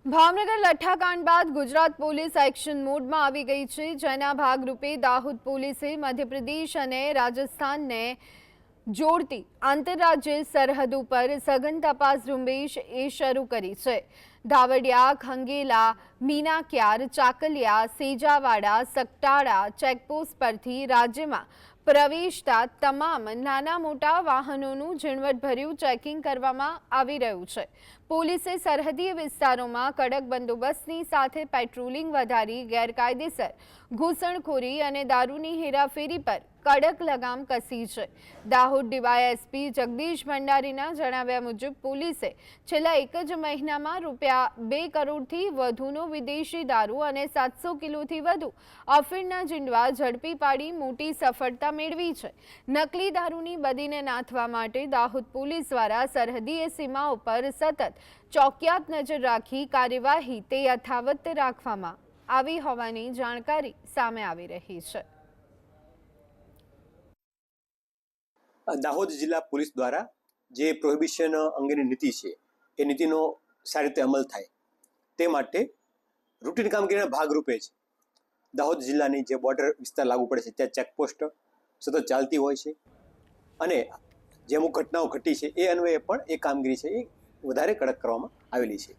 ભાવનગર લઠ્ઠાકાંડ બાદ Gujarat police action મોડમાં આવી ગઈ છે, જેના ભાગરૂપે દાહોદ પોલીસે મધ્યપ્રદેશ અને રાજસ્થાનને જોડતી આંતરરાજ્ય સરહદ ઉપર સઘન તપાસ ઝુંબેશ શરૂ કરી છે। ધાવડિયા, ખંગેલા, મીનાક્યાર, ચાકલિયા, સેજાવાડા, સકટાડા ચેકપોસ્ટ પરથી રાજ્યમાં પ્રવેશતા તમામ નાના મોટા વાહનોનું ઝીણવટભર્યું ચેકિંગ કરવામાં આવી રહ્યું છે। પોલીસે સરહદીય વિસ્તારોમાં કડક બંદોબસ્તની સાથે પેટ્રોલિંગ વધારી ગેરકાયદેસર ઘૂસણખોરી અને દારૂની હેરાફેરી પર કડક લગામ કસી છે। દાહોદ ડીવાયએસપી જગદીશ ભંડારીના જણાવ્યા મુજબ પોલીસે છેલ્લા એક જ મહિનામાં ₹2 કરોડથી વધુનો વિદેશી દારૂ અને 700 કિલોથી વધુ અફીણના જીંડવા ઝડપી પાડી મોટી સફળતા મેળવી છે। નકલી દારૂની બદીને નાથવા માટે દાહોદ પોલીસ દ્વારા સરહદીય સીમાઓ પર સતત ચોકિયાત નજર રાખી કાર્યવાહી તે યથાવત રાખવામાં આવી હોવાની જાણકારી સામે આવી રહી છે। દાહોદ જિલ્લા પોલીસ દ્વારા જે પ્રોહિબિશન અંગેની નીતિ છે એ નીતિનો સારી રીતે અમલ થાય તે માટે રૂટીન કામગીરીના ભાગરૂપે જ દાહોદ જિલ્લાની જે બોર્ડર વિસ્તાર લાગુ પડે છે ત્યાં ચેકપોસ્ટ સતત ચાલતી હોય છે અને જે અમુક ઘટનાઓ ઘટી છે એ અન્વયે પણ એ કામગીરી છે એ વધારે કડક કરવામાં આવેલી છે।